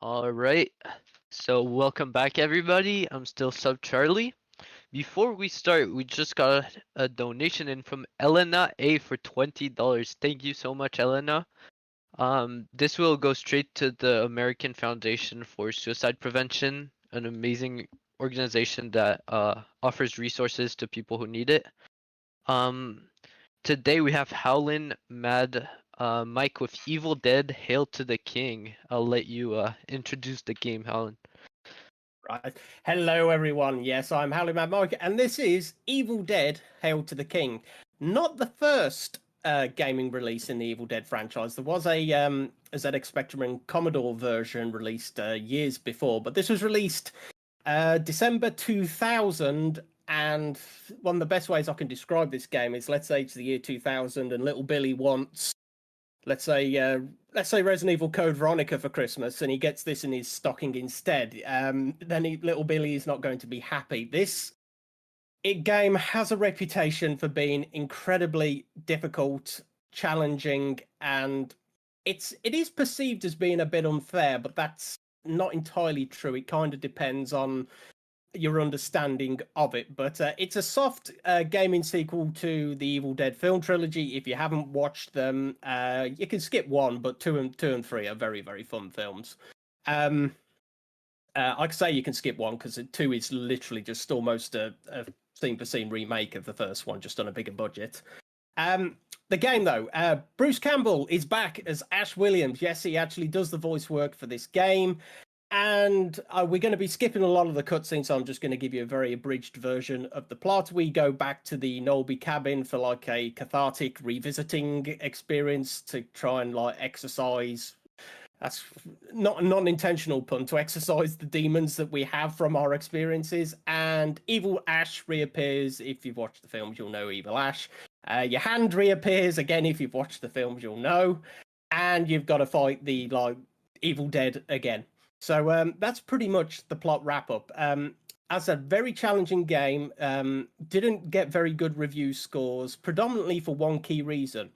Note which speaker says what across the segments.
Speaker 1: All right. So welcome back, everybody. I'm still Sub Charlie. Before we start, we just got a donation in from Elena A for $20. Thank you so much, Elena. This will go straight to the American Foundation for Suicide Prevention, an amazing organization that offers resources to people who need it. Um, Today we have Howlin Mad Mike with Evil Dead Hail to the King. I'll let you introduce the game, Howlin.
Speaker 2: Right. Hello, everyone. Yes, I'm Howling Mad Mike, and this is Evil Dead Hail to the King. Not the first gaming release in the Evil Dead franchise. There was a ZX Spectrum and Commodore version released years before, but this was released December 2000. And one of the best ways I can describe this game is, let's say it's the year 2000, and little Billy wants, let's say Resident Evil Code Veronica for Christmas, and he gets this in his stocking instead. Then little Billy is not going to be happy. This game has a reputation for being incredibly difficult, challenging, and it is perceived as being a bit unfair, but that's not entirely true. It kind of depends on your understanding of it, but it's a soft gaming sequel to the Evil Dead film trilogy. If you haven't watched them, you can skip one, but two and three are very, very fun films. I can say you can skip one because two is literally just almost a scene for scene remake of the first one, just on a bigger budget. The game, though, Bruce Campbell is back as Ash Williams. Yes, he actually does the voice work for this game. And we're going to be skipping a lot of the cutscenes, so I'm just going to give you a very abridged version of the plot. We go back to the Nolby cabin for like a cathartic revisiting experience to try and like exercise. That's not a non-intentional pun, to exercise the demons that we have from our experiences. And Evil Ash reappears. If you've watched the films, you'll know Evil Ash. Your hand reappears again. If you've watched the films, you'll know. And you've got to fight the Evil Dead again. So that's pretty much the plot wrap-up. As a very challenging game, didn't get very good review scores, predominantly for one key reason.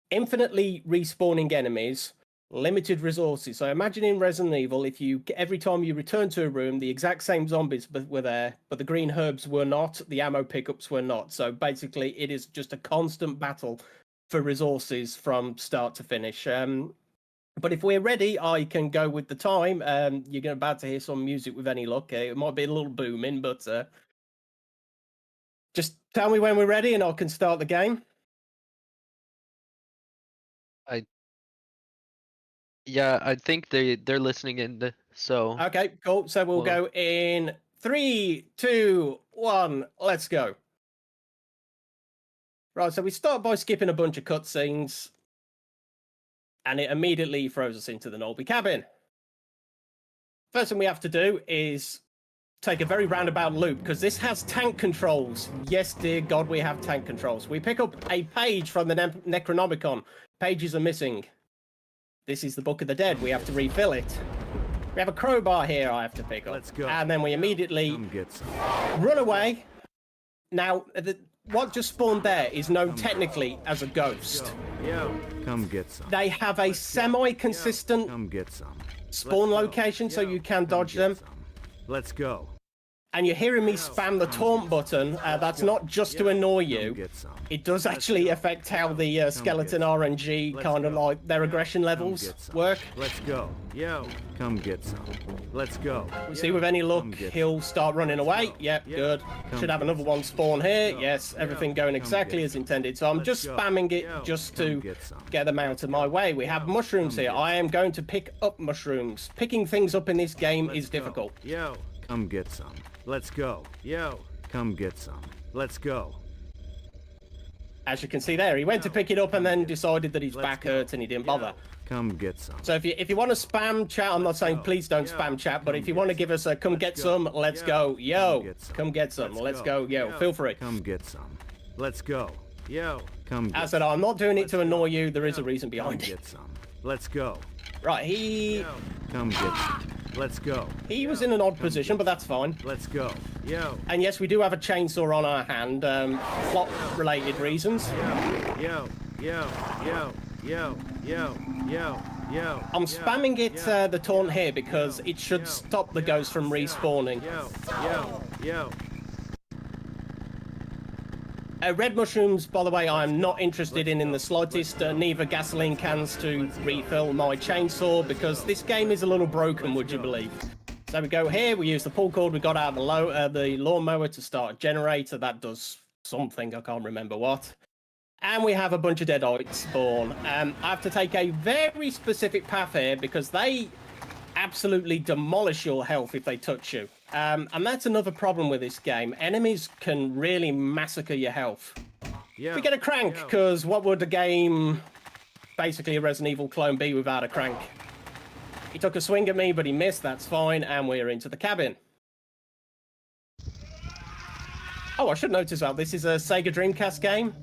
Speaker 2: Infinitely respawning enemies, limited resources. So imagine in Resident Evil, if every time you return to a room, the exact same zombies were there, but the green herbs were not, the ammo pickups were not. So basically, it is just a constant battle for resources from start to finish. But if we're ready, I can go with the time. You're about to hear some music with any luck. It might be a little booming, but just tell me when we're ready and I can start the game.
Speaker 1: I think they're listening in. So
Speaker 2: okay, cool. So we'll go in 3, 2, 1. Let's go. Right. So we start by skipping a bunch of cutscenes. And it immediately throws us into the Nolby cabin. First thing we have to do is take a very roundabout loop, because this has tank controls. Yes, dear God, we have tank controls. We pick up a page from the Necronomicon. Pages are missing. This is the Book of the Dead. We have to refill it. We have a crowbar here I have to pick up.
Speaker 3: Let's go.
Speaker 2: And then we immediately run away. Now, what just spawned there is known technically as a ghost.
Speaker 3: Come get some.
Speaker 2: They have a semi-consistent spawn location, so you can dodge them.
Speaker 3: Let's go.
Speaker 2: And you're hearing me spam the taunt button. That's not just to annoy you. It does actually affect how the skeleton RNG kind of like their aggression levels work.
Speaker 3: Let's go. Come get some. Let's go.
Speaker 2: We see with any luck, he'll start running away. Yep, good. Should have another one spawn here. Yes, everything going exactly as intended. So I'm just spamming it just to get them out of my way. We have mushrooms here. I am going to pick up mushrooms. Picking things up in this game is difficult.
Speaker 3: Come get some. Let's go. Come get some. Let's go.
Speaker 2: As you can see there, he went to pick it up and then decided that his back hurt and he didn't bother.
Speaker 3: Come get some.
Speaker 2: So if you want to spam chat, I'm not saying please don't spam chat, but if you want to give us a come get some, let's go. Come get some. Let's go. Feel free.
Speaker 3: Come get some. Let's go. Come get
Speaker 2: As I said, I'm not doing it to annoy you. There is a reason behind it.
Speaker 3: Get some. Let's go.
Speaker 2: Right,
Speaker 3: Come get some. Let's go.
Speaker 2: He was in an odd position, but that's fine.
Speaker 3: Let's go.
Speaker 2: And yes, we do have a chainsaw on our hand, plot-related reasons.
Speaker 3: Yo.
Speaker 2: I'm
Speaker 3: yo,
Speaker 2: spamming it,
Speaker 3: yo,
Speaker 2: the taunt
Speaker 3: yo,
Speaker 2: here, because it should
Speaker 3: yo,
Speaker 2: stop the
Speaker 3: yo,
Speaker 2: ghost from
Speaker 3: yo,
Speaker 2: respawning.
Speaker 3: Yo.
Speaker 2: Red mushrooms, by the way, I'm not interested in the slightest. Neither gasoline cans to refill my chainsaw, because this game is a little broken, would you believe? So we go here, we use the pull cord we got out of the lawnmower to start a generator. That does something, I can't remember what. And we have a bunch of deadites spawn. I have to take a very specific path here, because they absolutely demolish your health if they touch you. And that's another problem with this game. Enemies can really massacre your health.
Speaker 3: Yo.
Speaker 2: We get a crank, because what would a game, basically a Resident Evil clone, be without a crank? He took a swing at me, but he missed, that's fine, and we're into the cabin. Oh, I should notice that this is a Sega Dreamcast game.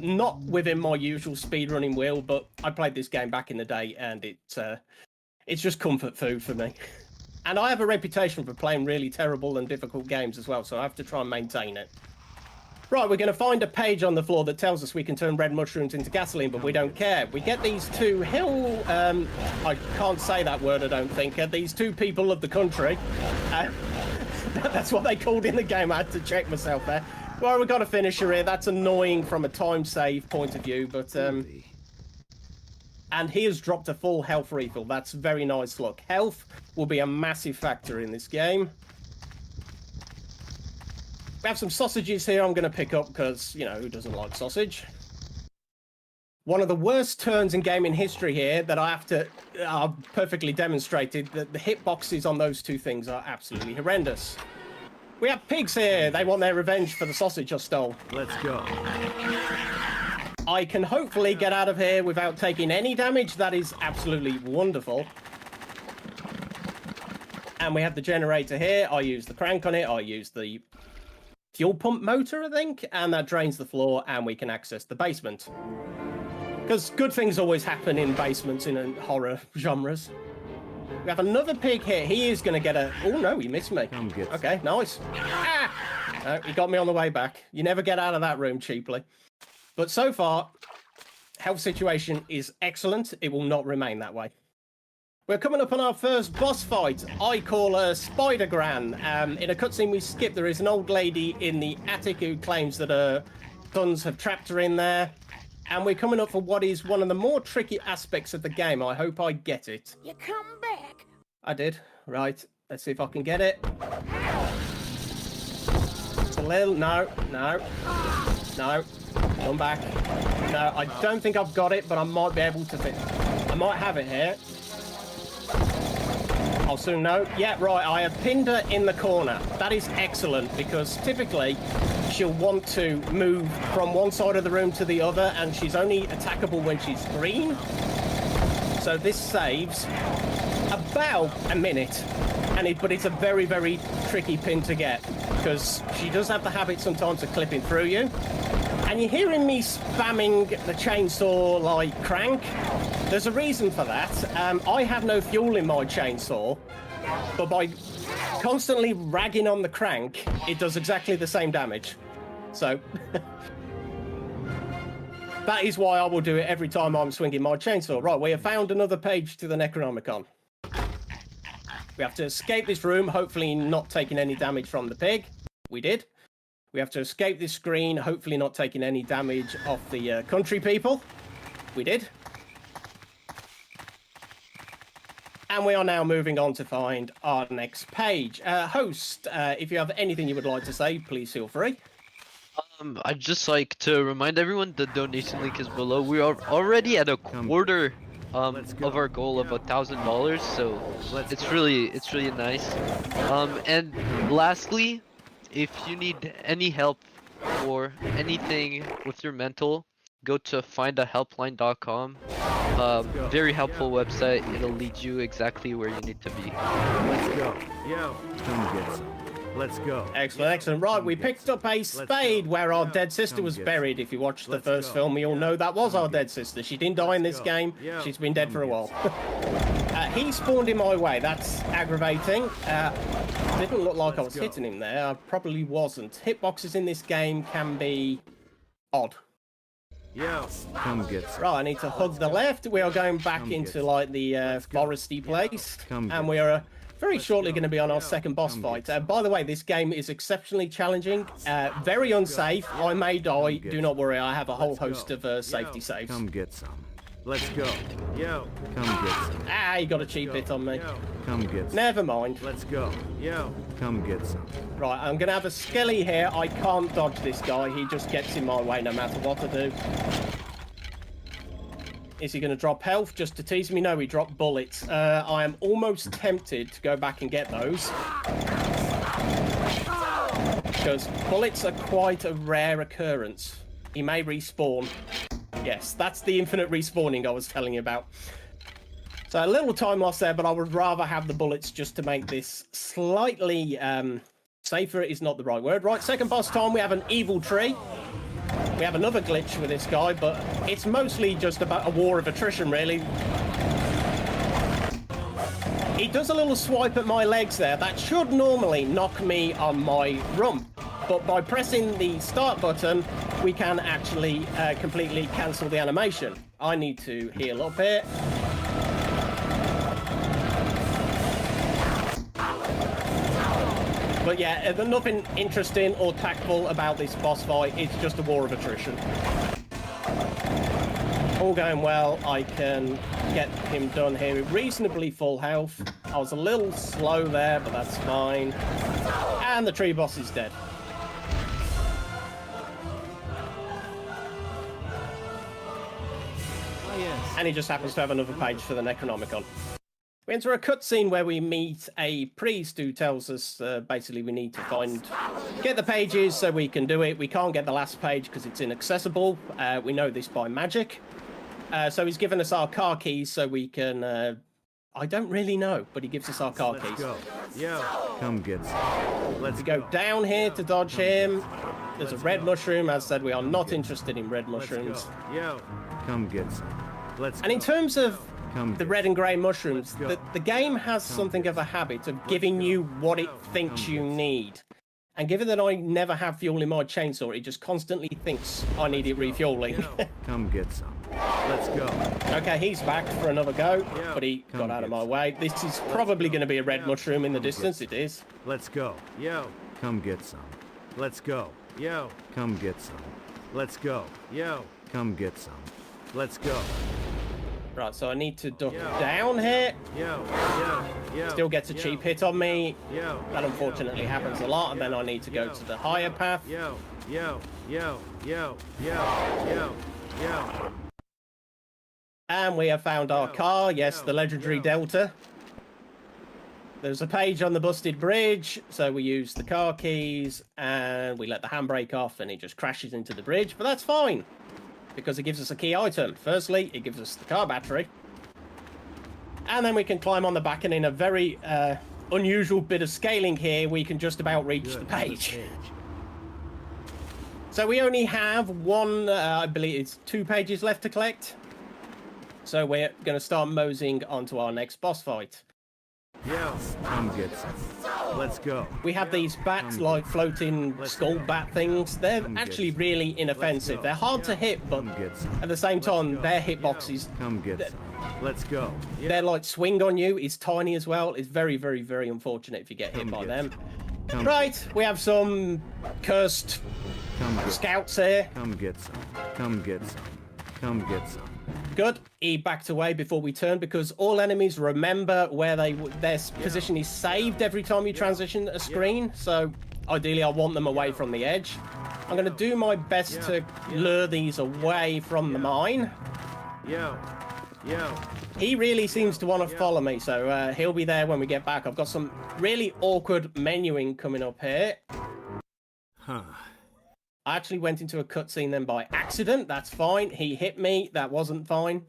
Speaker 2: Not within my usual speedrunning wheel, but I played this game back in the day, and it's just comfort food for me. And I have a reputation for playing really terrible and difficult games as well, so I have to try and maintain it. Right, we're going to find a page on the floor that tells us we can turn red mushrooms into gasoline, but we don't care. We get these two I can't say that word, I don't think. These two people of the country. That's what they called in the game. I had to check myself there. Well, we've got a finisher here. That's annoying from a time save point of view, but... And he has dropped a full health refill. That's very nice. Look, health will be a massive factor in this game. We have some sausages here I'm going to pick up because, you know, who doesn't like sausage? One of the worst turns in gaming history here that I have to... I've perfectly demonstrated that the hitboxes on those two things are absolutely horrendous. We have pigs here. They want their revenge for the sausage I stole.
Speaker 3: Let's go.
Speaker 2: I can hopefully get out of here without taking any damage. That is absolutely wonderful. And we have the generator here. I use the crank on it. I use the fuel pump motor, I think. And that drains the floor and we can access the basement. Because good things always happen in basements in horror genres. We have another pig here. He is going to get a... Oh, no, he missed me.
Speaker 3: Come get
Speaker 2: Okay, nice. Ah! No, he got me on the way back. You never get out of that room cheaply. But so far, health situation is excellent. It will not remain that way. We're coming up on our first boss fight. I call her Spider-Gran. In a cutscene we skip, there is an old lady in the attic who claims that her sons have trapped her in there. And we're coming up for what is one of the more tricky aspects of the game. I hope I get it.
Speaker 4: You come back.
Speaker 2: I did. Right. Let's see if I can get it. It's a little... No. Come back. No, I don't think I've got it, but I might be able to fit. I might have it here. I'll soon know. Yeah, right, I have pinned her in the corner. That is excellent, because typically she'll want to move from one side of the room to the other, and she's only attackable when she's green. So this saves about a minute. But it's a very, very tricky pin to get, because she does have the habit sometimes of clipping through you. And you're hearing me spamming the chainsaw like crank. There's a reason for that. I have no fuel in my chainsaw, but by constantly ragging on the crank, it does exactly the same damage. So that is why I will do it every time I'm swinging my chainsaw. Right, we have found another page to the Necronomicon. We have to escape this room, hopefully not taking any damage from the pig. We did. We have to escape this screen, hopefully not taking any damage off the country people. We did. And we are now moving on to find our next page. Host, if you have anything you would like to say, please feel free.
Speaker 1: I'd just like to remind everyone the donation link is below. We are already at a quarter of our goal of $1,000, so it's really nice. And lastly, if you need any help or anything with your mental, go to findahelpline.com. Very helpful website. It'll lead you exactly where you need to be.
Speaker 3: Let's go. Yo, come get some. Let's go.
Speaker 2: Excellent, excellent. Right, we picked up a spade where our dead sister was buried. If you watched the first film, you all know that was our dead sister. She didn't die in this game. She's been dead for a while. He spawned in my way. That's aggravating. Didn't look like I was hitting him there. I probably wasn't. Hitboxes in this game can be odd.
Speaker 3: Yo, come get some.
Speaker 2: Right, I need to hug the left. We are going back
Speaker 3: Come
Speaker 2: into
Speaker 3: get
Speaker 2: like the
Speaker 3: go.
Speaker 2: foresty place,
Speaker 3: Come
Speaker 2: and
Speaker 3: get
Speaker 2: we are very
Speaker 3: Let's
Speaker 2: shortly
Speaker 3: go.
Speaker 2: going to be on our
Speaker 3: Yo,
Speaker 2: second boss
Speaker 3: come
Speaker 2: fight.
Speaker 3: get some.
Speaker 2: By the way, this game is exceptionally challenging, very unsafe. I may die.
Speaker 3: get
Speaker 2: Do not worry, I have a whole
Speaker 3: Let's go.
Speaker 2: host of safety
Speaker 3: Yo,
Speaker 2: saves.
Speaker 3: Come get some. Let's go. Yo, come get some.
Speaker 2: Ah, you got a cheap
Speaker 3: Go.
Speaker 2: hit on me.
Speaker 3: Yo, come get some.
Speaker 2: Never mind.
Speaker 3: Let's go. Yo, come get some.
Speaker 2: Right, I'm going to have a skelly here. I can't dodge this guy. He just gets in my way no matter what I do. Is he going to drop health just to tease me? No, he dropped bullets. I am almost tempted to go back and get those. Because bullets are quite a rare occurrence. He may respawn. Yes, that's the infinite respawning I was telling you about. So a little time loss there, but I would rather have the bullets just to make this slightly safer is not the right word. Right, second boss time, we have an evil tree. We have another glitch with this guy, but it's mostly just about a war of attrition, really. He does a little swipe at my legs there. That should normally knock me on my rump. But by pressing the start button, we can actually completely cancel the animation. I need to heal up here. But yeah, there's nothing interesting or tactful about this boss fight. It's just a war of attrition. All going well. I can get him done here with reasonably full health. I was a little slow there, but that's fine. And the tree boss is dead.
Speaker 3: Oh, yes.
Speaker 2: And he just happens to have another page for the Necronomicon. We enter a cutscene where we meet a priest who tells us basically we need to get the pages so we can do it. We can't get the last page because it's inaccessible. We know this by magic. So he's given us our car keys so we can... I don't really know, but he gives us our car
Speaker 3: Let's
Speaker 2: keys.
Speaker 3: go. Yo, come get some. Let's
Speaker 2: We go down here to dodge him. There's a red mushroom. As said, we are not interested in red
Speaker 3: Let's
Speaker 2: mushrooms.
Speaker 3: go. Yo, come get some. Let's
Speaker 2: And in
Speaker 3: go.
Speaker 2: terms of
Speaker 3: Come
Speaker 2: the
Speaker 3: get
Speaker 2: red and grey mushrooms,
Speaker 3: Let's go.
Speaker 2: the game has something of a habit of giving
Speaker 3: go.
Speaker 2: you what it
Speaker 3: Yo,
Speaker 2: thinks
Speaker 3: come
Speaker 2: you
Speaker 3: get
Speaker 2: need. And given that I never have fuel in my chainsaw, it just constantly thinks I need it refueling.
Speaker 3: Yo, come get some. Let's go.
Speaker 2: Okay, he's back for another go,
Speaker 3: Yo,
Speaker 2: but he
Speaker 3: come
Speaker 2: got out of
Speaker 3: get
Speaker 2: my
Speaker 3: some.
Speaker 2: way. This is probably going to be a red
Speaker 3: Yo,
Speaker 2: mushroom in the
Speaker 3: come get
Speaker 2: distance.
Speaker 3: some.
Speaker 2: It is.
Speaker 3: Let's go. Yo, come get some. Let's go. Yo, come get some. Let's go. Yo, come get some. Let's go.
Speaker 2: Right, so I need to duck
Speaker 3: Yo.
Speaker 2: down here.
Speaker 3: Yo, yo.
Speaker 2: Still gets a
Speaker 3: yo,
Speaker 2: cheap hit on me.
Speaker 3: Yo.
Speaker 2: That unfortunately happens a lot, and then I need to go to the higher path.
Speaker 3: Yo, yo, yo, yo, yo, yo.
Speaker 2: And we have found our car. Yes, the legendary Delta. There's a page on the busted bridge, so we use the car keys and we let the handbrake off and it just crashes into the bridge, but that's fine because it gives us a key item. Firstly, it gives us the car battery. And then we can climb on the back, and in a very unusual bit of scaling here, we can just about reach the page. So we only have one, I believe it's 2 pages left to collect. So we're going to start moseying onto our next boss fight.
Speaker 3: Yo, come get some. Let's go.
Speaker 2: We have these bats, like floating skull bat things. They're actually really inoffensive. They're hard to hit, but
Speaker 3: Come get some.
Speaker 2: at the same time,
Speaker 3: go.
Speaker 2: their hitboxes,
Speaker 3: Come get some. Let's go.
Speaker 2: their like swing on you is tiny as well. It's very, very, very unfortunate if you get hit
Speaker 3: Come
Speaker 2: by
Speaker 3: get
Speaker 2: them.
Speaker 3: Come
Speaker 2: Right, we have some cursed
Speaker 3: Come get
Speaker 2: scouts here.
Speaker 3: Come get some. Come get some. Come get some.
Speaker 2: Good. He backed away before we turned because all enemies remember where their position is saved every time you transition a screen. So ideally, I want them away from the edge. I'm going to do my best to lure these away from the mine.
Speaker 3: Yo, yo.
Speaker 2: He really seems to want to follow me, so he'll be there when we get back. I've got some really awkward menuing coming up here.
Speaker 3: Huh.
Speaker 2: I actually went into a cutscene then by accident. That's fine. He hit me. That wasn't fine.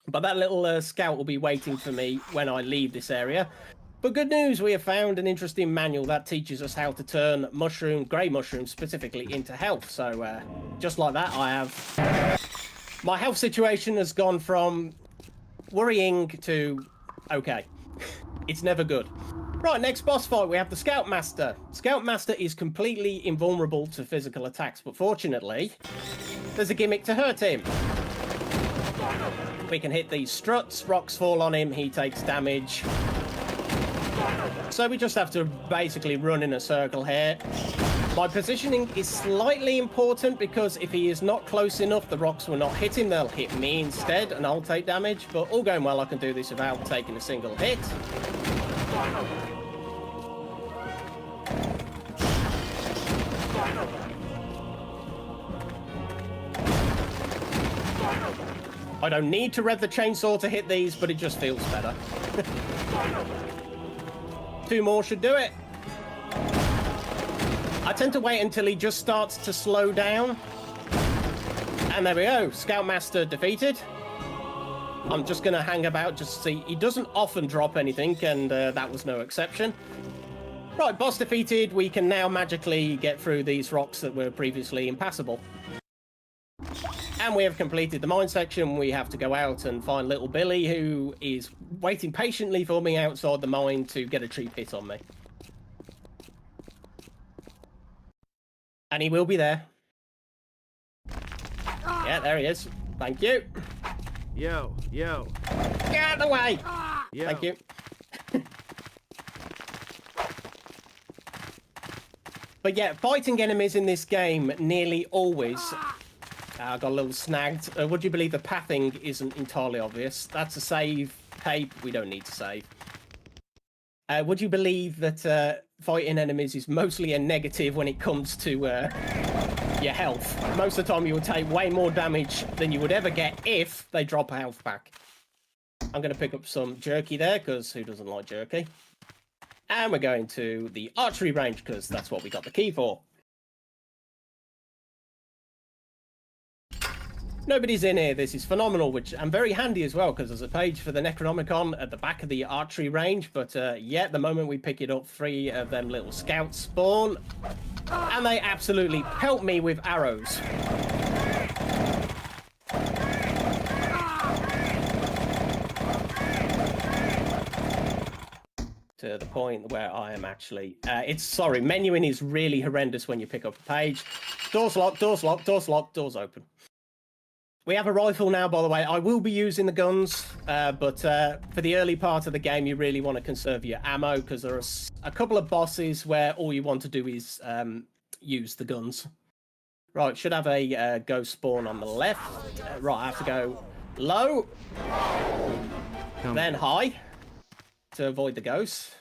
Speaker 2: But that little scout will be waiting for me when I leave this area. But good news, we have found an interesting manual that teaches us how to turn grey mushrooms specifically, into health. So just like that, I have... My health situation has gone from worrying to okay. It's never good. Right, next boss fight, we have the Scoutmaster. Scoutmaster is completely invulnerable to physical attacks, but fortunately, There's a gimmick to hurt him. We can hit these struts, rocks fall on him, he takes damage. So we just have to basically run in a circle here. My positioning is slightly important because if he is not close enough, the rocks will not hit him, they'll hit me instead and I'll take damage. But all going well, I can do this without taking a single hit. I don't need to rev the chainsaw to hit these, but it just feels better. 2 more should do it. I tend to wait until he just starts to slow down. And there we go, Scoutmaster defeated. I'm just going to hang about just to see. He doesn't often drop anything, and that was no exception. Right, boss defeated. We can now magically get through these rocks that were previously impassable. And we have completed the mine section. We have to go out and find little Billy, who is waiting patiently for me outside the mine to get a cheap hit on me. And he will be there. Yeah, there he is. Thank you.
Speaker 3: Yo.
Speaker 2: Get out of the way!
Speaker 3: Yo.
Speaker 2: Thank you. But yeah, fighting enemies in this game nearly always... I got a little snagged. Would you believe the pathing isn't entirely obvious? That's a save. Hey, we don't need to save. Would you believe that fighting enemies is mostly a negative when it comes to your health? Most of the time you will take way more damage than you would ever get if they drop a health pack. I'm going to pick up some jerky there, because who doesn't like jerky? And we're going to the archery range, because that's what we got the key for. Nobody's in here. This is phenomenal, which I'm very handy as well, because there's a page for the Necronomicon at the back of the archery range. But yeah, the moment we pick it up, 3 of them little scouts spawn. And they absolutely pelt me with arrows. To the point where I am actually... menuing is really horrendous when you pick up a page. Doors locked, doors locked, doors locked, doors open. We have a rifle now, by the way. I will be using the guns, but for the early part of the game, you really want to conserve your ammo, because there are a couple of bosses where all you want to do is use the guns. Right, should have a ghost spawn on the left. Right, I have to go low, then high, to avoid the ghosts.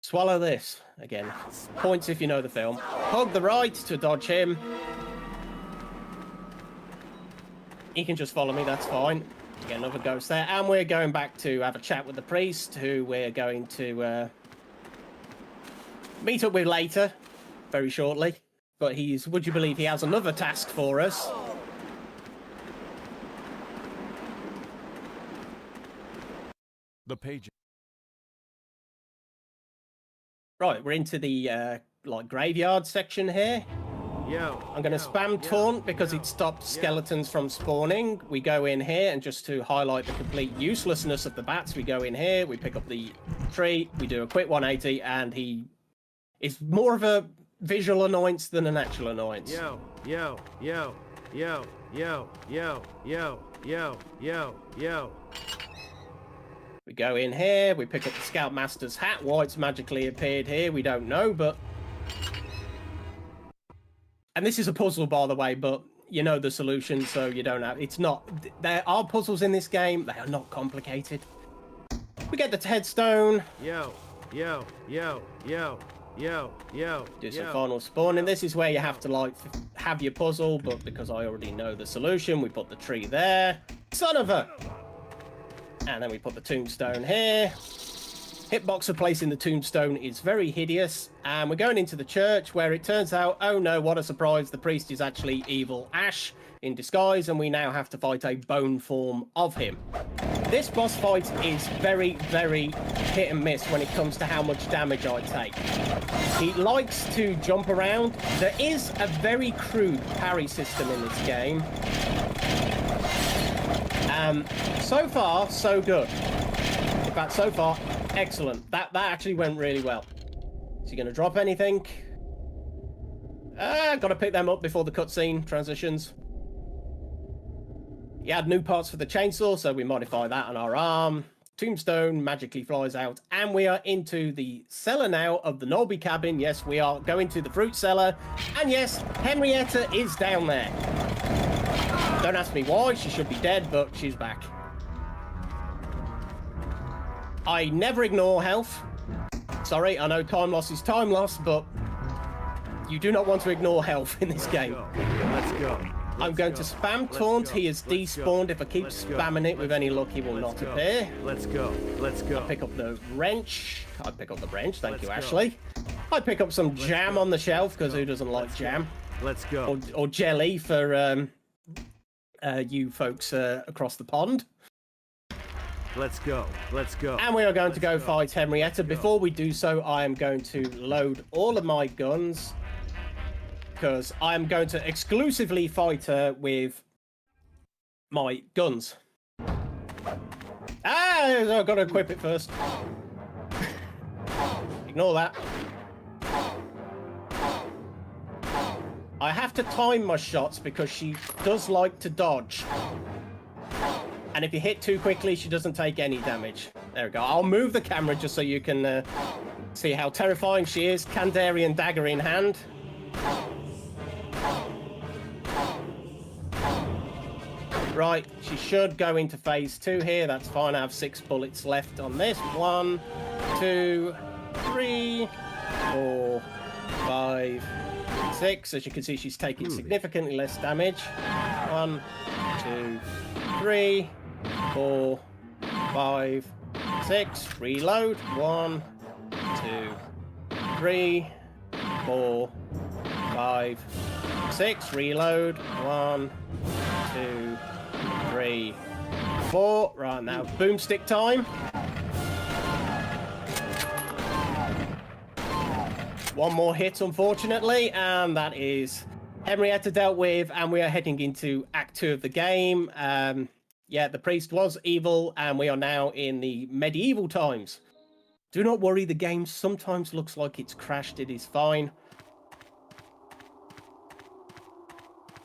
Speaker 2: Swallow this. Again, points if you know the film. Hug the right to dodge him. He can just follow me, that's fine. Get another ghost there. And we're going back to have a chat with the priest, who we're going to meet up with later, very shortly. But would you believe he has another task for us?
Speaker 3: The page.
Speaker 2: Right, we're into the graveyard section here. I'm going to spam taunt because it stops skeletons from spawning. We go in here, and just to highlight the complete uselessness of the bats, we go in here, we pick up the tree, we do a quick 180, and he is more of a visual annoyance than an actual annoyance.
Speaker 3: Yo.
Speaker 2: We go in here, we pick up the Scoutmaster's hat. Why it's magically appeared here, we don't know, but... And this is a puzzle, by the way, but you know the solution, so you don't have... It's not... There are puzzles in this game, they are not complicated. We get the headstone. Do some final spawning. This is where you have to, have your puzzle, but because I already know the solution, we put the tree there. Son of a... And then we put the tombstone here. Hitbox for placing the tombstone is very hideous. And we're going into the church, where it turns out, oh no, what a surprise, the priest is actually evil Ash in disguise, and we now have to fight a bone form of him. This boss fight is very, very hit and miss when it comes to how much damage I take. He likes to jump around. There is a very crude parry system in this game. So far, so good. In fact, so far, excellent. That actually went really well. Is he going to drop anything? Got to pick them up before the cutscene transitions. He had new parts for the chainsaw, so we modify that on our arm. Tombstone magically flies out, and we are into the cellar now of the Norby cabin. Yes, we are going to the fruit cellar, and yes, Henrietta is down there. Don't ask me why, she should be dead, but she's back. I never ignore health. Sorry, I know time loss is time loss, but you do not want to ignore health in this game.
Speaker 3: Let's go.
Speaker 2: I'm going to spam taunt. He is despawned. If I keep spamming it with any luck, he will not appear.
Speaker 3: Let's go. Let's go.
Speaker 2: Pick up the wrench. I pick up the wrench. Thank you, Ashley. I pick up some jam on the shelf, because who doesn't like jam?
Speaker 3: Let's go.
Speaker 2: Or jelly for you folks across the pond.
Speaker 3: Let's go. Let's go.
Speaker 2: And we are going to go fight Henrietta. Before we do so, I am going to load all of my guns, because I am going to exclusively fight her with my guns. I've got to equip it first. Ignore that. I have to time my shots because she does like to dodge. And if you hit too quickly, she doesn't take any damage. There we go. I'll move the camera just so you can see how terrifying she is. Kandarian dagger in hand. Right, she should go into phase 2 here. That's fine. I have 6 bullets left on this. 1, 2, 3, 4, 5, 6. As you can see, she's taking significantly less damage. 1, 2, 3, 4, 5, 6. Reload. 1, 2, 3, 4, 5, 6. Reload. 1, 2, 3, 4. Right, now boomstick time. One more hit, unfortunately, and that is Henrietta dealt with, and we are heading into Act 2 of the game. Yeah, the priest was evil, and we are now in the medieval times. Do not worry, the game sometimes looks like it's crashed. It is fine.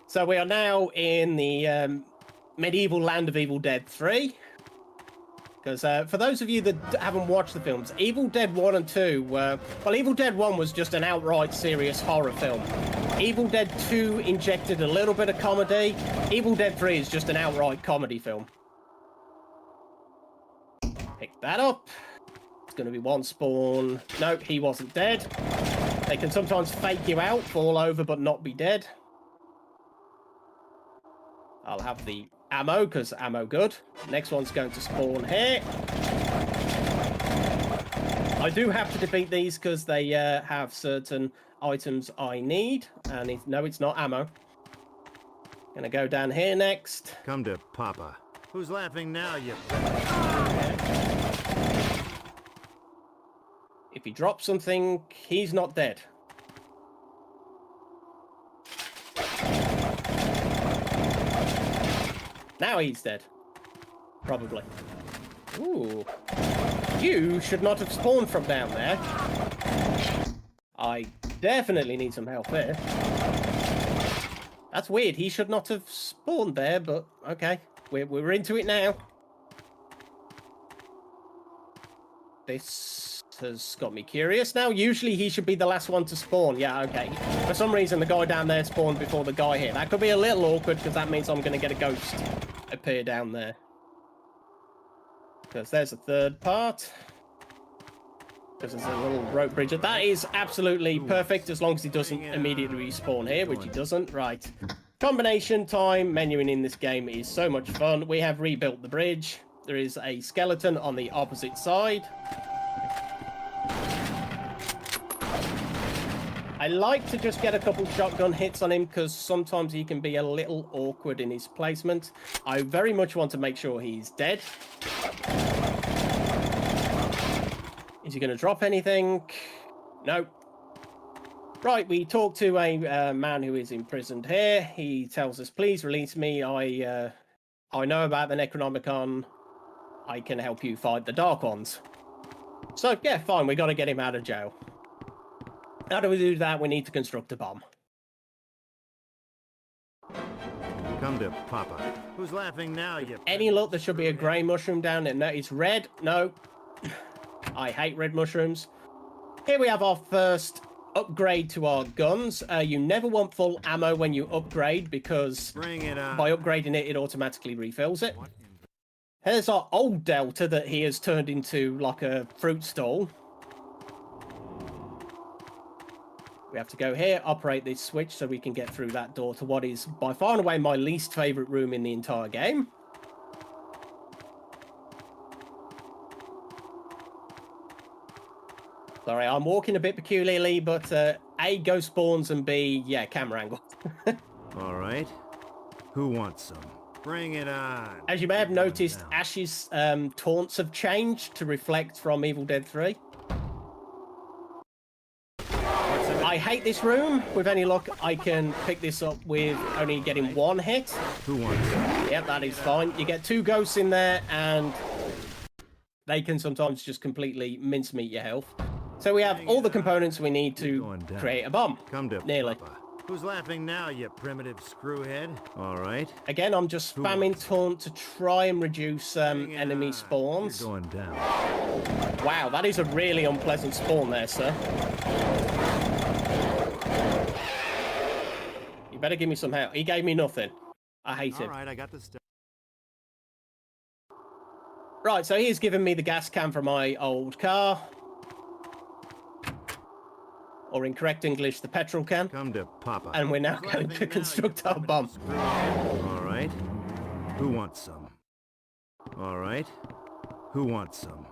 Speaker 2: So we are now in the medieval land of Evil Dead 3. Because for those of you that haven't watched the films, Evil Dead 1 and 2 were... Well, Evil Dead 1 was just an outright serious horror film. Evil Dead 2 injected a little bit of comedy. Evil Dead 3 is just an outright comedy film. Pick that up. It's going to be one spawn. No, he wasn't dead. They can sometimes fake you out, fall over, but not be dead. I'll have the ammo, because ammo good. Next one's going to spawn here. I do have to defeat these because they have certain items I need. And no, it's not ammo. Gonna go down here next.
Speaker 3: Come to Papa. Who's laughing now, you...
Speaker 2: If he drops something, he's not dead. Now he's dead. Probably. Ooh. You should not have spawned from down there. I definitely need some help there. That's weird. He should not have spawned there, but okay. We're into it now. This has got me curious now. Usually he should be the last one to spawn. Yeah, okay. For some reason, the guy down there spawned before the guy here. That could be a little awkward, because that means I'm going to get a ghost appear down there. Because there's a third part. Because there's a little rope bridge. That is absolutely perfect, as long as he doesn't immediately respawn here, which he doesn't. Right. Combination time. Menuing in this game is so much fun. We have rebuilt the bridge. There is a skeleton on the opposite side. I like to just get a couple shotgun hits on him, because sometimes he can be a little awkward in his placement. I very much want to make sure he's dead. Is he going to drop anything? No. Right, we talk to a man who is imprisoned here. He tells us, please release me. I I know about the Necronomicon. I can help you fight the Dark Ones. So, yeah, fine, we got to get him out of jail. How do we do that? We need to construct a bomb.
Speaker 3: Come to Papa. Who's laughing now, you...
Speaker 2: Any luck, there should be a grey mushroom down there. No, it's red. No. I hate red mushrooms. Here we have our first upgrade to our guns. You never want full ammo when you upgrade because
Speaker 3: Bring it on.
Speaker 2: by upgrading it, it automatically refills it. Here's our old Delta that he has turned into like a fruit stall. We have to go here, operate this switch so we can get through that door to what is by far and away my least favourite room in the entire game. Sorry, I'm walking a bit peculiarly, but A, ghost spawns, and B, yeah, camera angle.
Speaker 3: All right. Who wants some? Bring it on.
Speaker 2: As you may have noticed, Ash's taunts have changed to reflect from Evil Dead 3. I hate this room. With any luck, I can pick this up with only getting one hit.
Speaker 3: Who wants some?
Speaker 2: Yep, that is fine. You get two ghosts in there, and they can sometimes just completely mincemeat your health. So we have all the components we need to create a bomb.
Speaker 3: Come to
Speaker 2: Nearly.
Speaker 3: Papa. Who's laughing now, you primitive screwhead? All right.
Speaker 2: Again, I'm just spamming taunt to try and reduce enemy spawns.
Speaker 3: You're going down.
Speaker 2: Wow, that is a really unpleasant spawn there, sir. You better give me some help. He gave me nothing. I hate
Speaker 3: All
Speaker 2: him.
Speaker 3: right, I got the stuff.
Speaker 2: Right, so he's given me the gas can from my old car. Or in correct English, the petrol can.
Speaker 3: Come to Papa.
Speaker 2: And we're now
Speaker 3: Who's
Speaker 2: going
Speaker 3: laughing
Speaker 2: to
Speaker 3: now,
Speaker 2: construct
Speaker 3: you
Speaker 2: our bomb.
Speaker 3: primitive screwhead? All right. Who wants some? All right. Who wants some?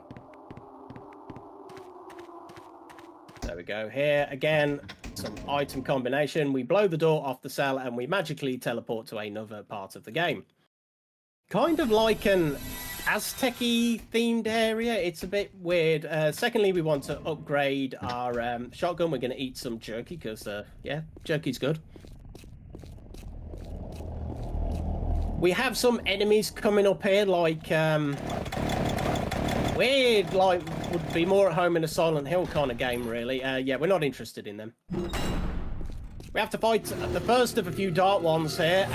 Speaker 2: There we go. Here, again, some item combination. We blow the door off the cell and we magically teleport to another part of the game. Kind of like an Aztec-y themed area. It's a bit weird. Secondly, we want to upgrade our shotgun. We're going to eat some jerky because, yeah, jerky's good. We have some enemies coming up here, like, weird, like, would be more at home in a Silent Hill kind of game, really. Yeah, we're not interested in them. We have to fight the first of a few dark ones here.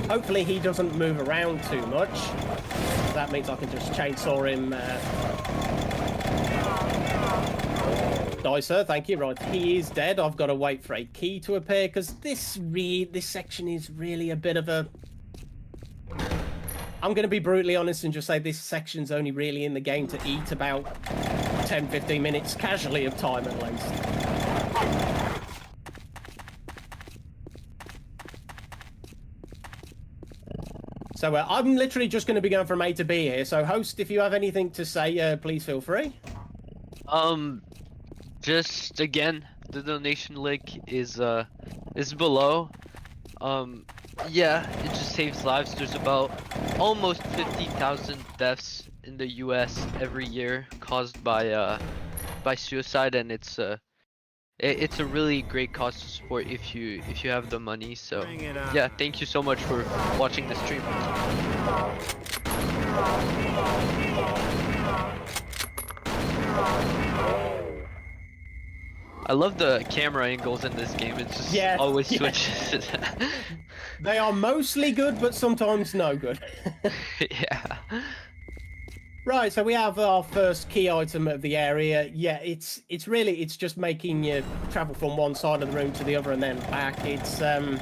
Speaker 2: Hopefully he doesn't move around too much. That means I can just chainsaw him. Die, sir. Thank you. Right, he is dead. I've got to wait for a key to appear because this section is really a bit of a... I'm going to be brutally honest and just say this section's only really in the game to eat about 10-15 minutes casually of time at least. So I'm literally just going to be going from A to B here. So host, if you have anything to say, please feel free.
Speaker 1: Just again, the donation link is below. Yeah, it just saves lives. There's about almost 50,000 deaths in the US every year caused by suicide, and it's a really great cause to support if you have the money. So yeah, thank you so much for watching the stream. I love the camera angles in this game. It just always switches.
Speaker 2: They are mostly good, but sometimes no good.
Speaker 1: Yeah.
Speaker 2: Right, so we have our first key item of the area. Yeah, it's just making you travel from one side of the room to the other and then back. It's I'm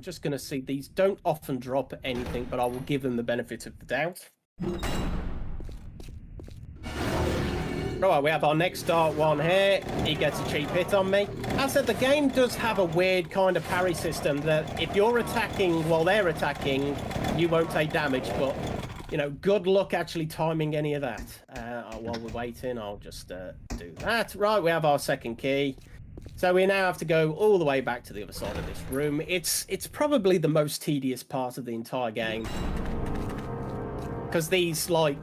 Speaker 2: just gonna see, these don't often drop anything, but I will give them the benefit of the doubt. Right, we have our next dark one here. He gets a cheap hit on me. As I said, the game does have a weird kind of parry system that if you're attacking while they're attacking, you won't take damage, but you know, good luck actually timing any of that. While we're waiting, I'll just do that. Right, we have our second key. So we now have to go all the way back to the other side of this room. It's probably the most tedious part of the entire game. Because these, like...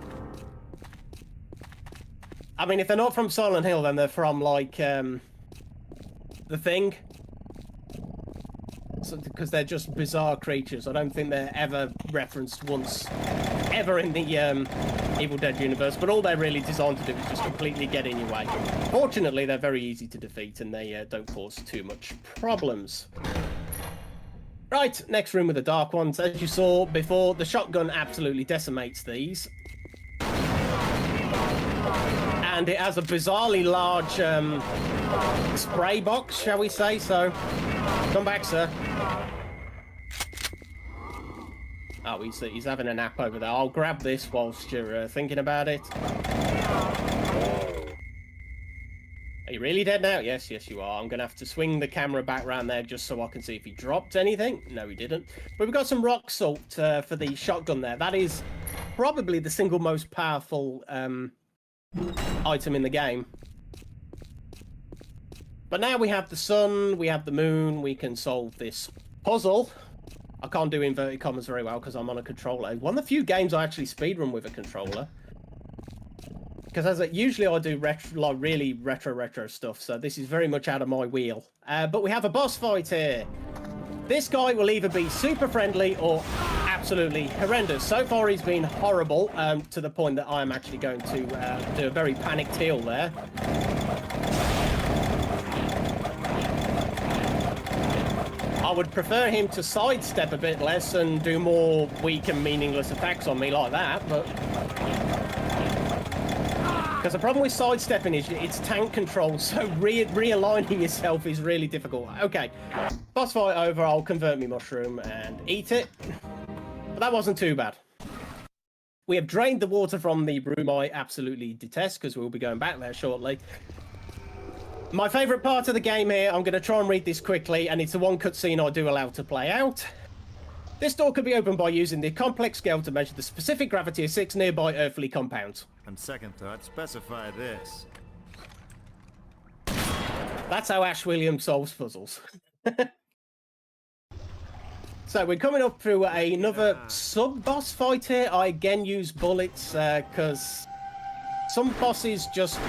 Speaker 2: I mean, if they're not from Silent Hill, then they're from, like, The Thing. because they're just bizarre creatures. I don't think they're ever referenced once, ever in the Evil Dead universe. But all they're really designed to do is just completely get in your way. Fortunately, they're very easy to defeat, and they don't cause too much problems. Right, next room with the dark ones. As you saw before, the shotgun absolutely decimates these. And it has a bizarrely large spray box, shall we say, so come back, sir. Oh, he's having a nap over there. I'll grab this whilst you're thinking about it. Are you really dead now? Yes, you are. I'm going to have to swing the camera back around there just so I can see if he dropped anything. No, he didn't. But we've got some rock salt for the shotgun there. That is probably the single most powerful item in the game. But now we have the sun, we have the moon, we can solve this puzzle. I can't do inverted commas very well because I'm on a controller. One of the few games I actually speedrun with a controller. Because usually I do really retro stuff, so this is very much out of my wheel. But we have a boss fight here. This guy will either be super friendly or absolutely horrendous. So far he's been horrible, to the point that I am actually going to do a very panicked heal there. I would prefer him to sidestep a bit less and do more weak and meaningless attacks on me like that, but... Because the problem with sidestepping is it's tank control, so realigning yourself is really difficult. Okay, boss fight over, I'll convert me mushroom and eat it. But that wasn't too bad. We have drained the water from the room I absolutely detest, because we'll be going back there shortly. My favourite part of the game here, I'm going to try and read this quickly, and it's the one cutscene I do allow to play out. This door could be opened by using the complex scale to measure the specific gravity of 6 nearby earthly compounds.
Speaker 3: On second thought, specify this.
Speaker 2: That's how Ash Williams solves puzzles. So we're coming up through another sub-boss fight here. I again use bullets because some bosses just...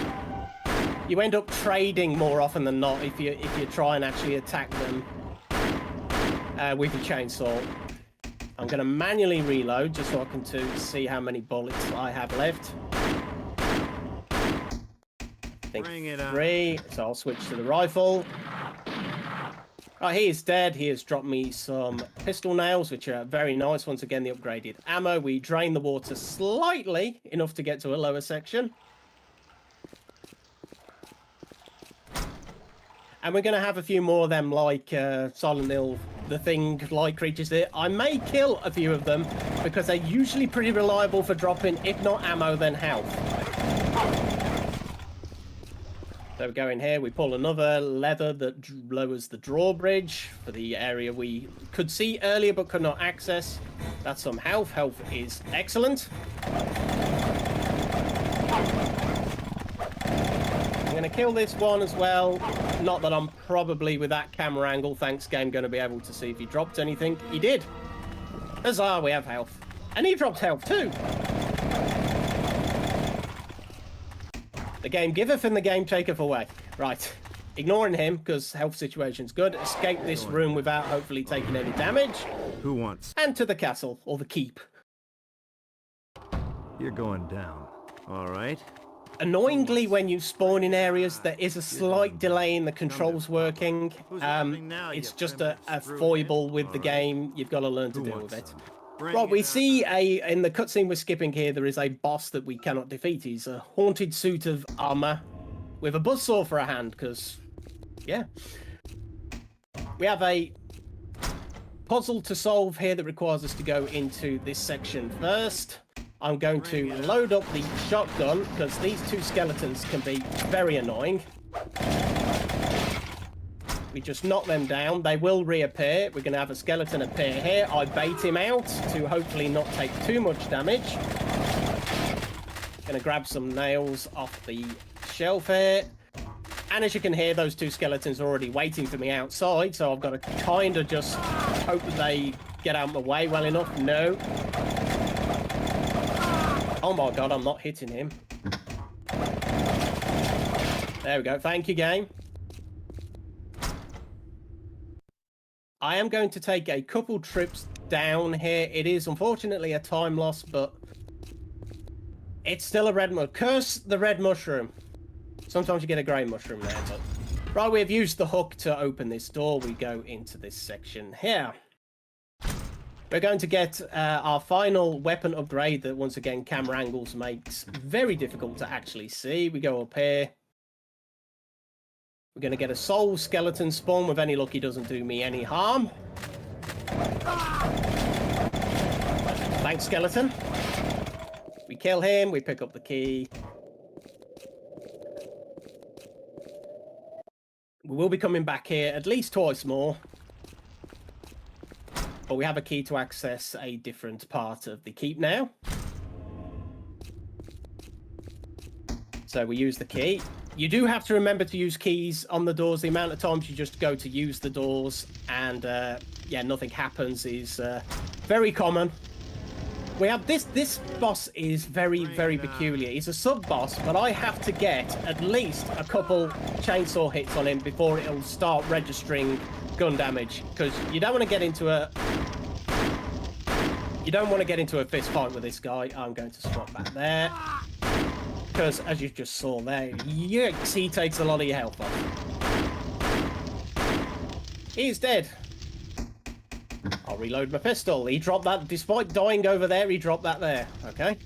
Speaker 2: You end up trading more often than not if you try and actually attack them with your chainsaw. I'm going to manually reload just so I can see how many bullets I have left. I think 3, so I'll switch to the rifle. Right, he is dead. He has dropped me some pistol nails, which are very nice. Once again, the upgraded ammo. We drain the water slightly, enough to get to a lower section. And we're going to have a few more of them, like Silent Hill, The Thing-like creatures there. I may kill a few of them, because they're usually pretty reliable for dropping, if not ammo, then health. So we go in here, we pull another lever that lowers the drawbridge for the area we could see earlier but could not access. That's some health. Health is excellent. I'm going to kill this one as well. Not that I'm probably, with that camera angle, thanks game, going to be able to see if he dropped anything. He did. Huzzah, we have health. And he dropped health too. The game giveth and the game taketh away. Right. Ignoring him, because health situation's good. Escape this room without hopefully taking any damage.
Speaker 3: Who wants?
Speaker 2: And to the castle, or the keep.
Speaker 3: You're going down. All right.
Speaker 2: Annoyingly, when you spawn in areas, there is a slight delay in the controls working. It's just a foible with the game. You've got to learn to deal with it. Right, we see in the cutscene we're skipping here, there is a boss that we cannot defeat. He's a haunted suit of armor with a buzzsaw for a hand, because, yeah. We have a puzzle to solve here that requires us to go into this section first. I'm going to load up the shotgun, because these two skeletons can be very annoying. We just knock them down. They will reappear. We're going to have a skeleton appear here. I bait him out to hopefully not take too much damage. Going to grab some nails off the shelf here. And as you can hear, those two skeletons are already waiting for me outside, so I've got to kind of just hope that they get out of my way well enough. No. Oh my god, I'm not hitting him. There we go. Thank you, game. I am going to take a couple trips down here. It is unfortunately a time loss, but it's still a red mushroom. Curse the red mushroom. Sometimes you get a grey mushroom there, but... Right, we've used the hook to open this door. We go into this section here. We're going to get our final weapon upgrade that, once again, camera angles makes very difficult to actually see. We go up here. We're going to get a soul skeleton spawn. With any luck, he doesn't do me any harm. Thanks, skeleton. We kill him. We pick up the key. We will be coming back here at least twice more. But we have a key to access a different part of the keep now. So we use the key. You do have to remember to use keys on the doors. The amount of times you just go to use the doors and yeah, nothing happens is very common. We have this boss is very peculiar. He's a sub boss, but I have to get at least a couple chainsaw hits on him before it'll start registering gun damage, because you don't want to get into a fist fight with this guy. I'm going to swap back there, because as you just saw there, yikes, he takes a lot of your health off. He's dead. I'll reload my pistol. He dropped that, despite dying over there, he dropped that there. Okay.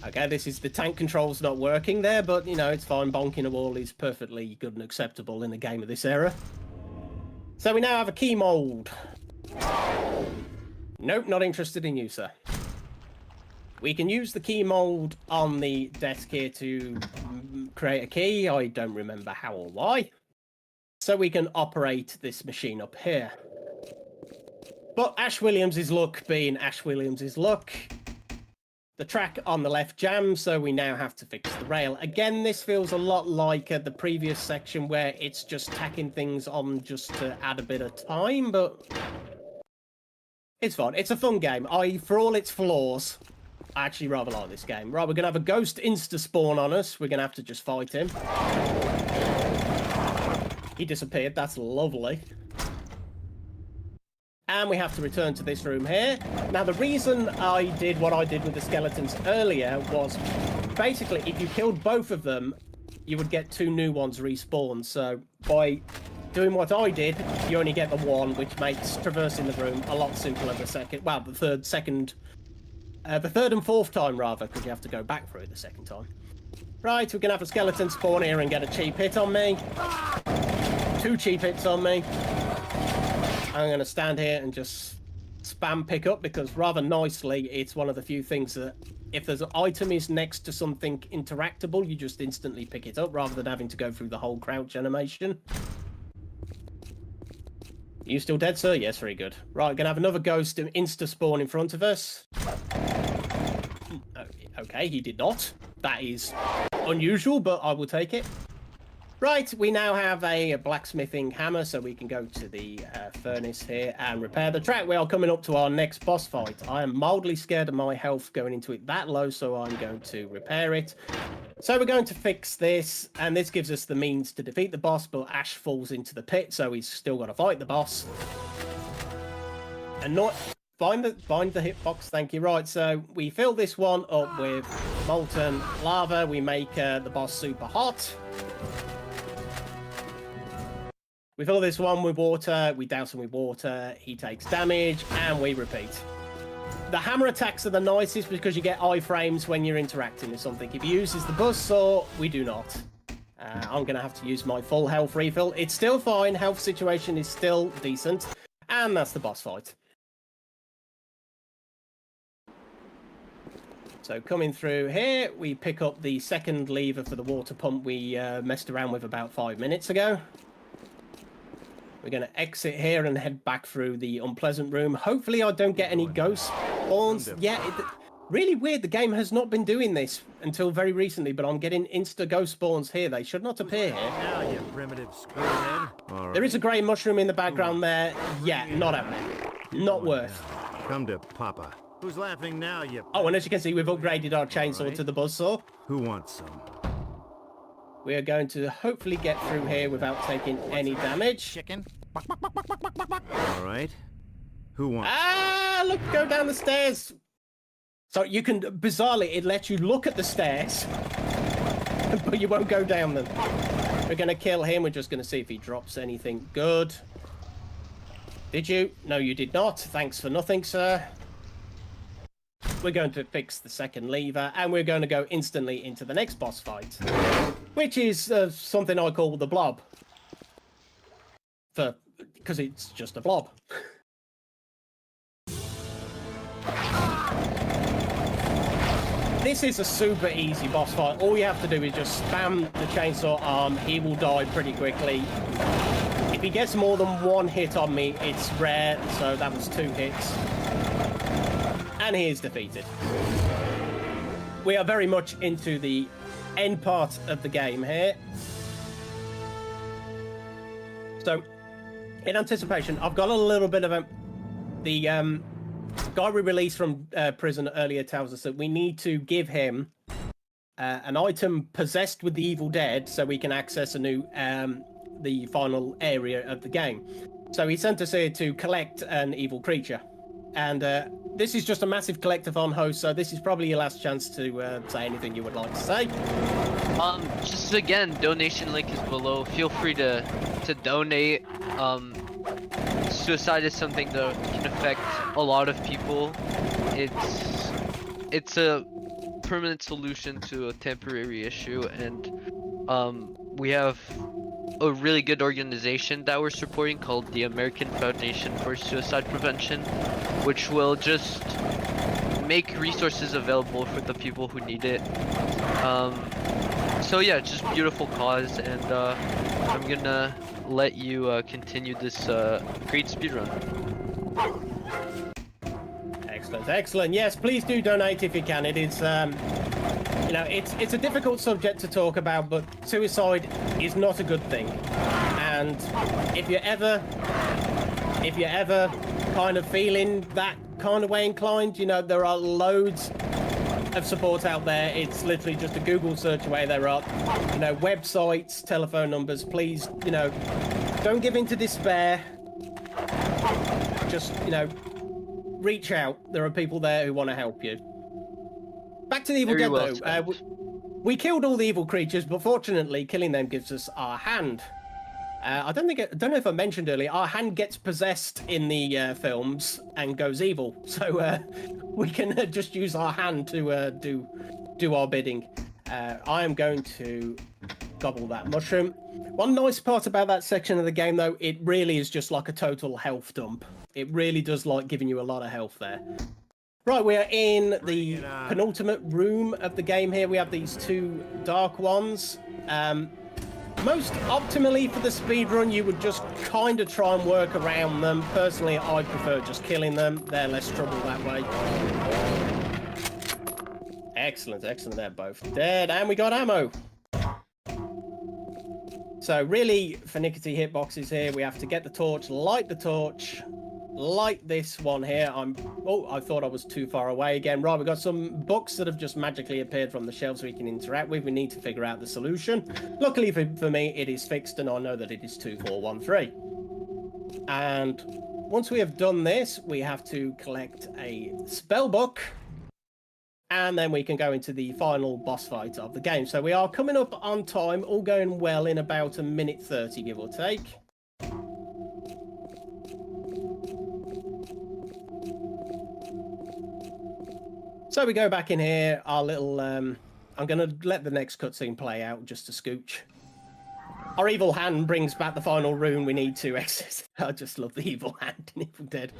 Speaker 2: Okay, this is the tank controls not working there, but, you know, it's fine. Bonking a wall is perfectly good and acceptable in a game of this era. So we now have a key mold. Nope, not interested in you, sir. We can use the key mold on the desk here to create a key. I don't remember how or why. So we can operate this machine up here. But Ash Williams' luck being Ash Williams' luck, the track on the left jams, so we now have to fix the rail. Again, this feels a lot like the previous section where it's just tacking things on just to add a bit of time, but it's fun. It's a fun game. For all its flaws, I actually rather like this game. Right, we're going to have a ghost insta-spawn on us. We're going to have to just fight him. He disappeared. That's lovely. And we have to return to this room here. Now, the reason I did what I did with the skeletons earlier was basically if you killed both of them, you would get 2 new ones respawn. So by doing what I did, you only get the 1, which makes traversing the room a lot simpler the second, well, the third and fourth time rather, because you have to go back through it the second time. Right, we're going to have a skeleton spawn here and get a cheap hit on me. 2 cheap hits on me. I'm going to stand here and just spam pick up, because rather nicely, it's one of the few things that if there's an item is next to something interactable, you just instantly pick it up rather than having to go through the whole crouch animation. You still dead, sir? Yes, very good. Right, going to have another ghost insta-spawn in front of us. Okay, he did not. That is unusual, but I will take it. Right, we now have a blacksmithing hammer, so we can go to the furnace here and repair the track. We are coming up to our next boss fight. I am mildly scared of my health going into it that low, so I'm going to repair it. So we're going to fix this, and this gives us the means to defeat the boss, but Ash falls into the pit, so he's still got to fight the boss. And not... Find the hitbox, thank you. Right, so we fill this one up with molten lava. We make the boss super hot. We fill this one with water. We douse him with water. He takes damage, and we repeat. The hammer attacks are the nicest because you get iframes when you're interacting with something. If he uses the buzzsaw, we do not. I'm going to have to use my full health refill. It's still fine. Health situation is still decent. And that's the boss fight. So coming through here, we pick up the second lever for the water pump we messed around with about 5 minutes ago. We're going to exit here and head back through the unpleasant room. Hopefully I don't get any ghost spawns. Yeah, really weird. The game has not been doing this until very recently, but I'm getting insta-ghost spawns here. They should not appear here.
Speaker 3: Now, you primitive squarehead. Right.
Speaker 2: There is a grey mushroom in the background there. Yeah, not happening. Not worth.
Speaker 3: Come to Papa. Who's laughing now, you...
Speaker 2: Oh, and as you can see, we've upgraded our chainsaw to the buzzsaw.
Speaker 3: Who wants some?
Speaker 2: We are going to hopefully get through here without taking any damage.
Speaker 4: Chicken?
Speaker 3: All right. Who wants?
Speaker 2: Ah, look, go down the stairs. So you can, bizarrely, it lets you look at the stairs, but you won't go down them. We're going to kill him. We're just going to see if he drops anything good. Did you? No, you did not. Thanks for nothing, sir. We're going to fix the second lever, and we're going to go instantly into the next boss fight, which is something I call the blob. Because it's just a blob. This is a super easy boss fight. All you have to do is just spam the chainsaw arm. He will die pretty quickly. If he gets more than one hit on me, it's rare, so that was 2 hits. And he is defeated. We are very much into the end part of the game here. So, in anticipation, I've got a little bit of the guy we released from prison earlier tells us that we need to give him an item possessed with the Evil Dead so we can access a new the final area of the game. So he sent us here to collect an evil creature, and this is just a massive collectathon, host, so this is probably your last chance to say anything you would like to say.
Speaker 1: Just again, donation link is below. Feel free to donate. Suicide is something that can affect a lot of people. It's a permanent solution to a temporary issue, and we have a really good organization that we're supporting called the American Foundation for Suicide Prevention, which will just make resources available for the people who need it. So yeah, just beautiful cause, and I'm gonna let you continue this great speedrun.
Speaker 2: Excellent, excellent. Yes, please do donate if you can. It is, you know, it's a difficult subject to talk about, but suicide is not a good thing. And if you're ever kind of feeling that kind of way inclined, you know, there are loads of support out there. It's literally just a Google search away. There are, you know, websites, telephone numbers. Please, you know, don't give in to despair. Just, you know, reach out. There are people there who want to help you. Back to the Evil Dead, though. We killed all the evil creatures, but fortunately, killing them gives us our hand. I don't know if I mentioned earlier, our hand gets possessed in the films and goes evil, so we can just use our hand to do our bidding. I am going to gobble that mushroom. One nice part about that section of the game, though, it really is just like a total health dump. It really does like giving you a lot of health there. Right, we are in the penultimate room of the game here. We have these 2 dark ones. Most optimally for the speedrun, you would just kind of try and work around them. Personally, I prefer just killing them. They're less trouble that way. Excellent, excellent. They're both dead. And we got ammo. So really, finicky hitboxes here. We have to get the torch, light the torch, light this one here. Oh, I thought I was too far away again. Right, we've got some books that have just magically appeared from the shelves we can interact with. We need to figure out the solution. Luckily for me, it is fixed, and I know that it is 2413. And once we have done this, we have to collect a spell book, and then we can go into the final boss fight of the game. So we are coming up on time, all going well in about 1:30, give or take. So we go back in here, our little, I'm going to let the next cutscene play out just to scooch. Our evil hand brings back the final rune we need to access. I just love the evil hand in Evil Dead.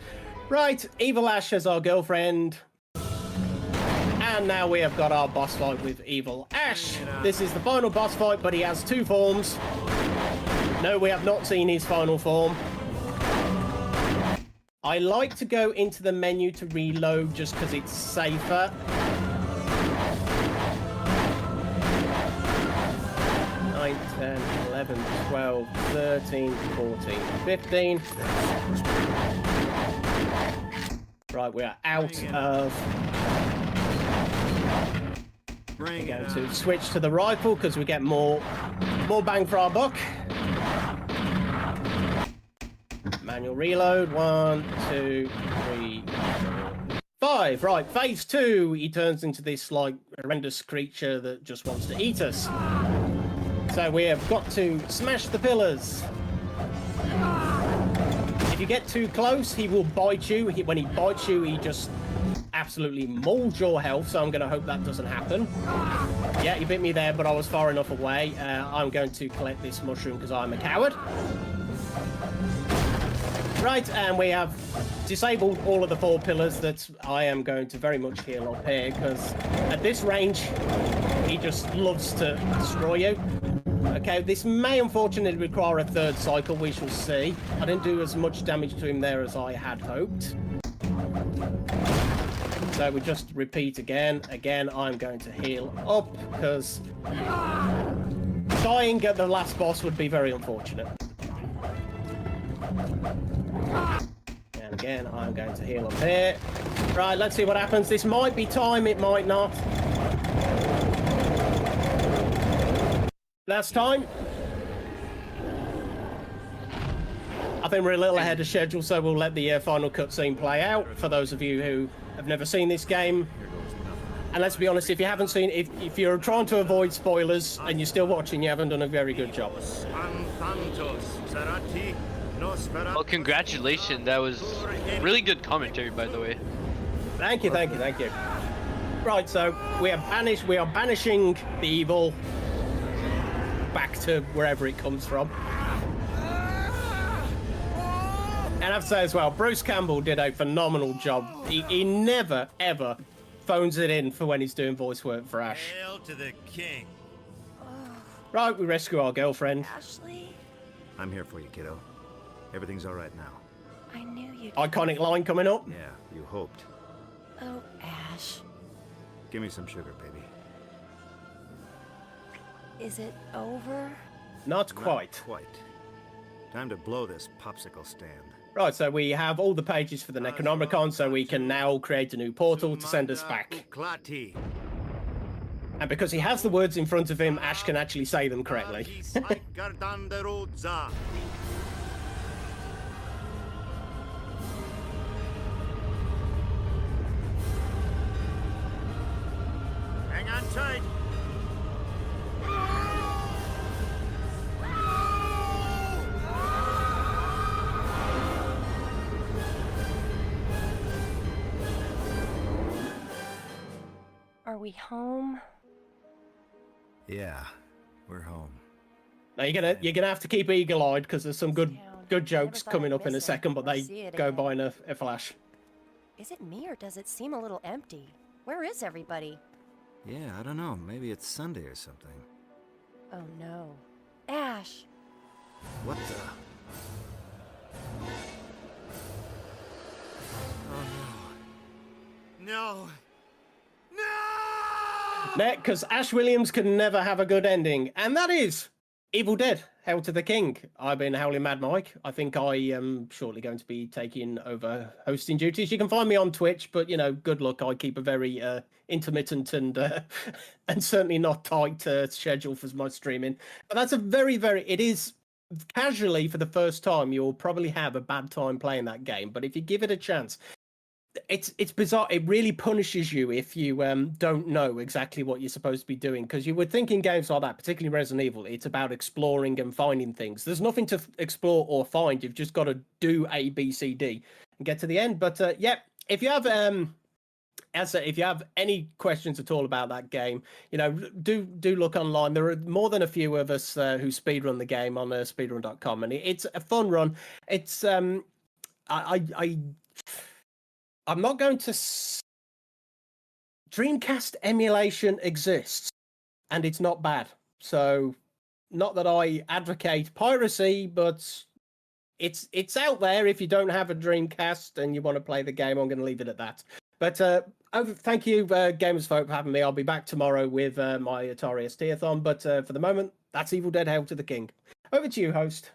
Speaker 2: Right, Evil Ash as our girlfriend. And now we have got our boss fight with Evil Ash. This is the final boss fight, but he has 2 forms. No, we have not seen his final form. I like to go into the menu to reload just because it's safer. 9, 10, 11, 12, 13, 14, 15. Right, we are out of... We're going to switch to the rifle because we get more bang for our buck. Manual reload. 1, 2, 3, 4, 5. Right, phase 2. He turns into this like horrendous creature that just wants to eat us. So we have got to smash the pillars. If you get too close, he will bite you. When he bites you, he just absolutely mauls your health, so I'm going to hope that doesn't happen. Yeah, you bit me there, but I was far enough away. I'm going to collect this mushroom because I'm a coward. Right, and we have disabled all of the 4 pillars that I am going to very much heal up here, because at this range, he just loves to destroy you. Okay, this may unfortunately require a 3rd cycle, we shall see. I didn't do as much damage to him there as I had hoped. So we just repeat again. Again, I'm going to heal up, because dying at the last boss would be very unfortunate. And again, I'm going to heal up here. Right, let's see what happens. This might be time, it might not. Last time. I think we're a little ahead of schedule, so we'll let the final cutscene play out for those of you who have never seen this game. And let's be honest, if you haven't seen, if you're trying to avoid spoilers and you're still watching, you haven't done a very good job.
Speaker 1: Well, congratulations. That was really good commentary, by the way.
Speaker 2: Thank you, thank you, thank you. Right, so we are banishing the evil back to wherever it comes from. And I have to say as well, Bruce Campbell did a phenomenal job. He never, ever phones it in for when he's doing voice work for Ash.
Speaker 3: Hail to the king.
Speaker 2: Right, we rescue our girlfriend.
Speaker 4: Ashley,
Speaker 3: I'm here for you, kiddo. Everything's all right now.
Speaker 4: I knew you'd...
Speaker 2: Iconic line coming up.
Speaker 3: Yeah, you hoped.
Speaker 4: Oh, Ash.
Speaker 3: Give me some sugar, baby.
Speaker 4: Is it over?
Speaker 2: Not quite.
Speaker 3: Not quite. Time to blow this popsicle stand.
Speaker 2: Right, so we have all the pages for the Necronomicon, so we can now create a new portal to send us back. And because he has the words in front of him, Ash can actually say them correctly.
Speaker 3: Hang on tight.
Speaker 4: Are we home?
Speaker 3: Yeah, we're home.
Speaker 2: Now you're gonna have to keep eagle-eyed because there's some good jokes
Speaker 4: thought
Speaker 2: coming
Speaker 4: I'd
Speaker 2: up in a
Speaker 4: miss it
Speaker 2: second, but
Speaker 4: or
Speaker 2: they
Speaker 4: see it
Speaker 2: go
Speaker 4: again.
Speaker 2: by in a flash.
Speaker 4: Is it me or does it seem a little empty? Where is everybody?
Speaker 3: Yeah, I don't know. Maybe it's Sunday or something.
Speaker 4: Oh no. Ash!
Speaker 3: What the? Oh no. No! No!
Speaker 2: Because Ash Williams can never have a good ending, and that is Evil Dead: Hail to the King. I've been Howling Mad Mike. I think I am shortly going to be taking over hosting duties. You can find me on Twitch, but good luck. I keep a very intermittent and certainly not tight schedule for my streaming. But that's a very, it is casually for the first time. You'll probably have a bad time playing that game, but if you give it a chance. It's bizarre. It really punishes you if you don't know exactly what you're supposed to be doing, because you would think in games like that, particularly Resident Evil, it's about exploring and finding things. There's nothing to explore or find. You've just got to do A, B, C, D and get to the end. But yeah, if you have if you have any questions at all about that game, do look online. There are more than a few of us who speedrun the game on speedrun.com, and it's a fun run. It's I'm not going to... Dreamcast emulation exists, and it's not bad. So, not that I advocate piracy, but it's out there. If you don't have a Dreamcast and you want to play the game, I'm going to leave it at that. But thank you, Gamers Folk, for having me. I'll be back tomorrow with my Atari ST-a-thon. But for the moment, that's Evil Dead: Hail to the King. Over to you, host.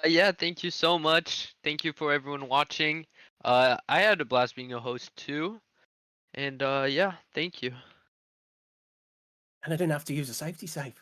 Speaker 1: Yeah, thank you so much. Thank you for everyone watching. I had a blast being a host too. And yeah, thank you.
Speaker 2: And I didn't have to use a safety save.